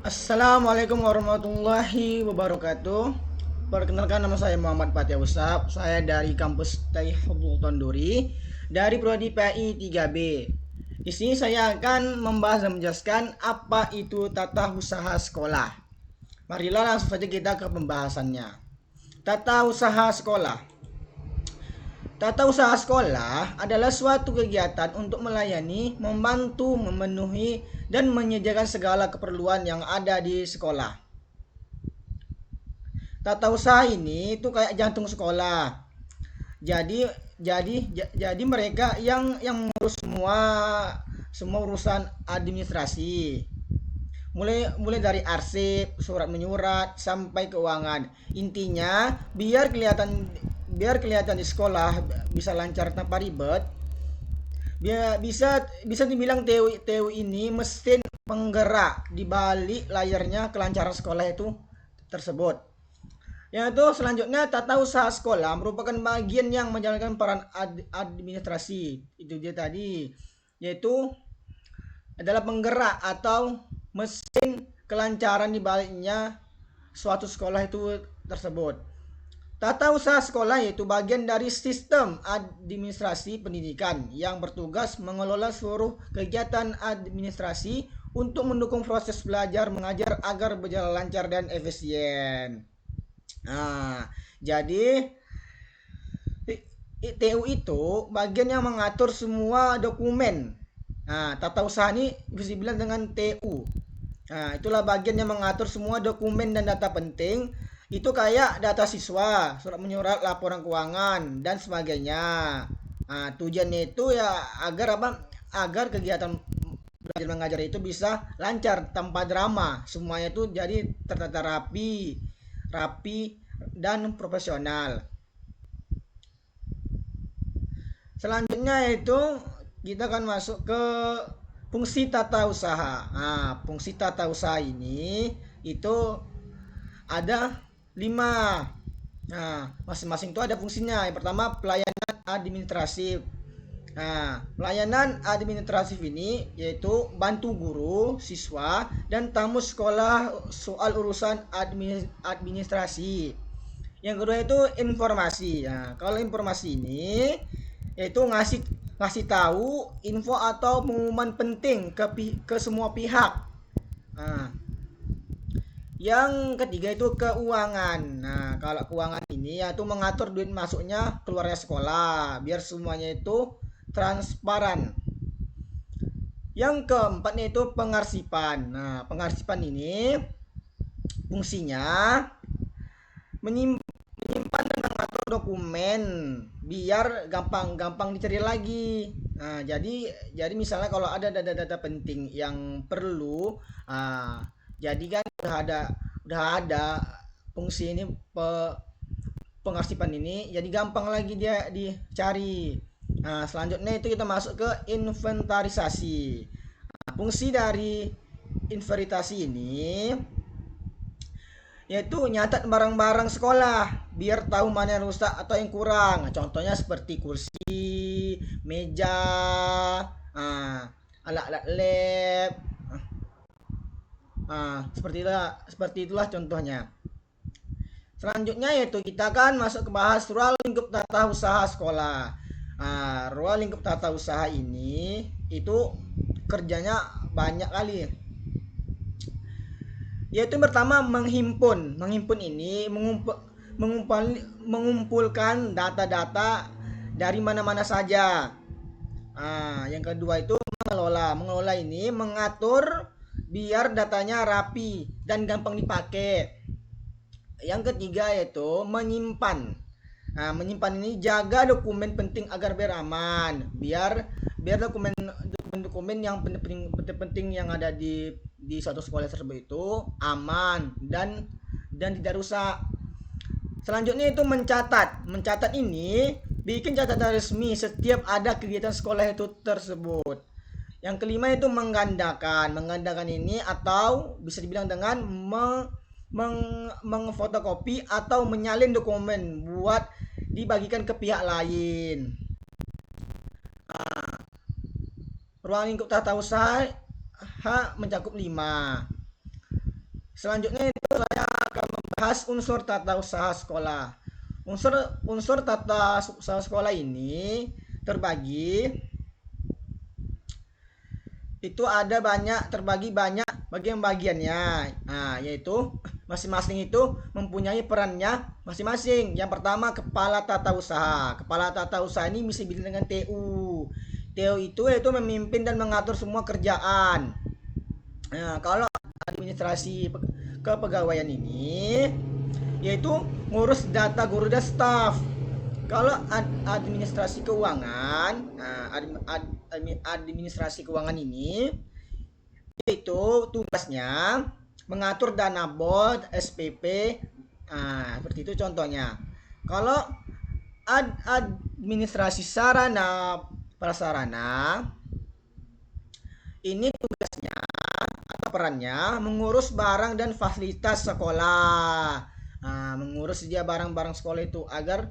Assalamualaikum warahmatullahi wabarakatuh. Perkenalkan, nama saya Muhammad Fatia Usap. Saya dari kampus Taiful Tonduri dari Prodi PI 3B. Di sini saya akan membahas dan menjelaskan apa itu tata usaha sekolah. Marilah langsung saja kita ke pembahasannya. Tata usaha sekolah. Tata usaha sekolah adalah suatu kegiatan untuk melayani, membantu, memenuhi, dan menyediakan segala keperluan yang ada di sekolah. Tata usaha ini itu kayak jantung sekolah. Jadi mereka yang mengurus semua urusan administrasi. Mulai dari arsip, surat menyurat sampai keuangan. Intinya biar kelihatan di sekolah bisa lancar tanpa ribet. Bisa bisa dibilang TU ini mesin penggerak di balik layarnya kelancaran sekolah itu tersebut. Yang itu selanjutnya, tata usaha sekolah merupakan bagian yang menjalankan peran administrasi. Itu dia tadi, yaitu adalah penggerak atau mesin kelancaran di baliknya suatu sekolah itu tersebut. Tata usaha sekolah yaitu bagian dari sistem administrasi pendidikan yang bertugas mengelola seluruh kegiatan administrasi untuk mendukung proses belajar mengajar agar berjalan lancar dan efisien. Nah, jadi TU itu bagian yang mengatur semua dokumen. Nah, tata usaha ini bisa dibilang dengan TU. Nah, itulah bagian yang mengatur semua dokumen dan data penting. Itu kayak data siswa, surat menyurat, laporan keuangan, dan sebagainya. Nah, tujuannya itu ya agar apa? Agar kegiatan belajar mengajar itu bisa lancar tanpa drama. Semuanya itu jadi tertata rapi dan profesional. Selanjutnya itu kita akan masuk ke fungsi tata usaha. Nah, fungsi tata usaha ini itu ada 5. Nah, masing-masing itu ada fungsinya. Yang pertama, pelayanan administratif. Nah, pelayanan administratif ini yaitu bantu guru, siswa, dan tamu sekolah soal urusan administrasi. Yang kedua itu informasi. Nah, kalau informasi ini yaitu ngasih ngasih tahu info atau pengumuman penting ke semua pihak. Nah, yang ketiga itu keuangan. Nah, kalau keuangan ini yaitu mengatur duit masuknya keluarnya sekolah biar semuanya itu transparan. Yang keempatnya itu pengarsipan. Nah, pengarsipan ini fungsinya menyimpan dan mengatur dokumen biar gampang-gampang dicari lagi. Nah, jadi misalnya kalau ada data-data penting yang perlu, jadi kan udah ada fungsi ini pengarsipan ini, jadi gampang lagi dia dicari. Nah, selanjutnya itu kita masuk ke inventarisasi. Nah, fungsi dari inventarisasi ini yaitu nyatat barang-barang sekolah biar tahu mana yang rusak atau yang kurang. Nah, contohnya seperti kursi, meja, alat-alat lab. Seperti itulah contohnya. Selanjutnya yaitu kita akan masuk ke bahas ruang lingkup tata usaha sekolah. Ruang lingkup tata usaha ini itu kerjanya banyak kali. Yaitu pertama menghimpun ini mengumpulkan data-data dari mana-mana saja. Yang kedua itu mengelola ini mengatur biar datanya rapi dan gampang dipakai. Yang ketiga yaitu menyimpan. Menyimpan ini jaga dokumen penting agar biar aman, biar dokumen yang penting yang ada di suatu sekolah tersebut itu aman dan tidak rusak. Selanjutnya itu mencatat ini bikin catatan resmi setiap ada kegiatan sekolah itu tersebut. Yang kelima itu menggandakan ini atau bisa dibilang dengan mengfotokopi atau menyalin dokumen buat dibagikan ke pihak lain. Ruang lingkup tata usaha mencakup 5. Selanjutnya itu saya akan membahas unsur tata usaha sekolah. Unsur tata usaha sekolah ini terbagi terbagi banyak bagian-bagiannya. Nah, yaitu masing-masing itu mempunyai perannya masing-masing. Yang pertama, kepala tata usaha. Kepala tata usaha ini bisa dibilang dengan TU. TU itu yaitu memimpin dan mengatur semua kerjaan. Nah, kalau administrasi kepegawaian ini yaitu ngurus data guru dan staf. Kalau administrasi keuangan, administrasi keuangan ini yaitu tugasnya mengatur dana BOD, SPP, seperti itu contohnya. Kalau administrasi sarana prasarana ini tugasnya atau perannya mengurus barang dan fasilitas sekolah. Mengurus dia barang-barang sekolah itu agar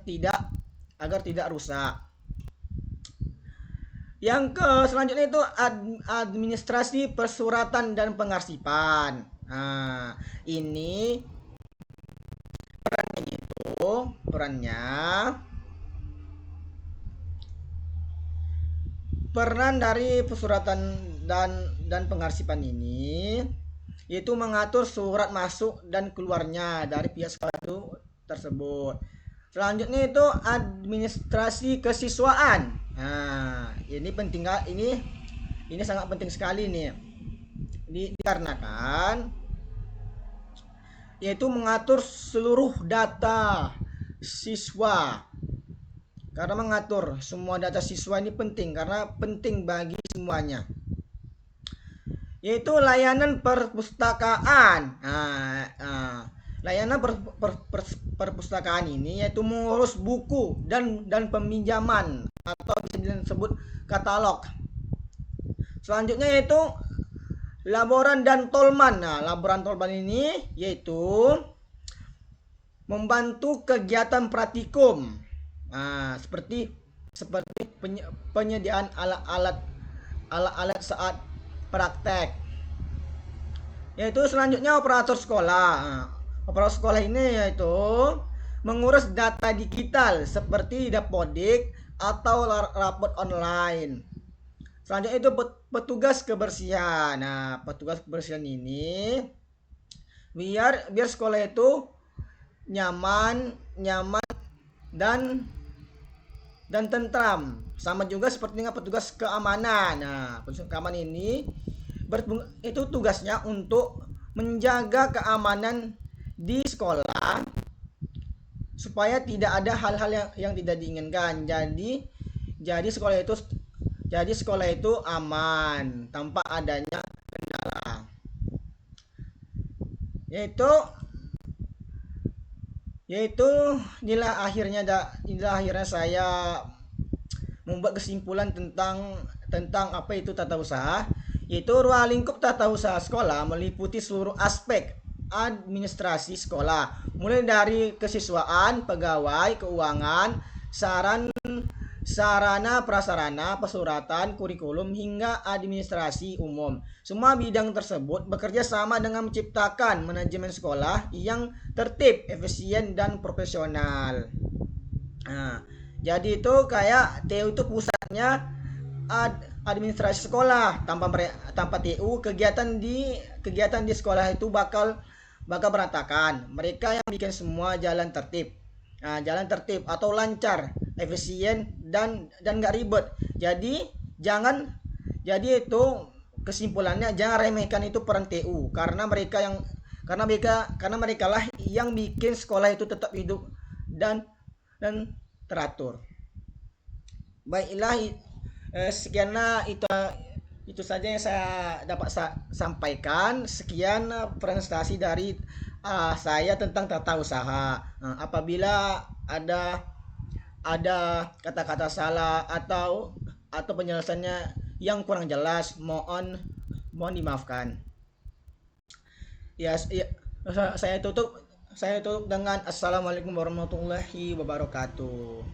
tidak rusak. Yang selanjutnya itu administrasi persuratan dan pengarsipan. Ini peran dari persuratan dan pengarsipan ini yaitu mengatur surat masuk dan keluarnya dari pihak sekolah itu tersebut. Selanjutnya itu administrasi kesiswaan. Ini penting, ini sangat penting sekali nih. Dikarenakan yaitu mengatur seluruh data siswa. Karena mengatur semua data siswa ini penting karena penting bagi semuanya. Yaitu layanan perpustakaan. Layanan perpustakaan ini yaitu mengurus buku dan peminjaman atau bisa disebut katalog. Selanjutnya yaitu laboran dan tolman. Laboran tolman ini yaitu membantu kegiatan praktikum. Seperti penyediaan alat saat praktek. Yaitu selanjutnya operator sekolah. Operator sekolah ini yaitu mengurus data digital seperti Dapodik atau rapot online. Selanjutnya itu petugas kebersihan. Petugas kebersihan ini biar sekolah itu nyaman dan tentram. Sama juga seperti dengan petugas keamanan. Petugas keamanan ini itu tugasnya untuk menjaga keamanan di sekolah supaya tidak ada hal-hal yang tidak diinginkan. Jadi sekolah itu aman tanpa adanya kendala. Yaitu inilah akhirnya saya membuat kesimpulan tentang apa itu tata usaha. Yaitu ruang lingkup tata usaha sekolah meliputi seluruh aspek administrasi sekolah, mulai dari kesiswaan, pegawai, keuangan, sarana prasarana, pesuratan, kurikulum, hingga administrasi umum. Semua bidang tersebut bekerja sama dengan menciptakan manajemen sekolah yang tertib, efisien, dan profesional. Jadi itu kayak TU itu pusatnya administrasi sekolah. Tanpa TU kegiatan di sekolah itu bakal berantakan. Mereka yang bikin semua jalan tertib atau lancar, efisien dan nggak ribet. Jadi itu kesimpulannya, jangan remehkan itu peran TU karena mereka lah yang bikin sekolah itu tetap hidup dan teratur. Baiklah, sekianlah itu saja yang saya dapat sampaikan. Sekian presentasi dari saya tentang tata usaha. Apabila ada kata-kata salah atau penjelasannya yang kurang jelas, mohon dimaafkan. Saya tutup dengan assalamualaikum warahmatullahi wabarakatuh.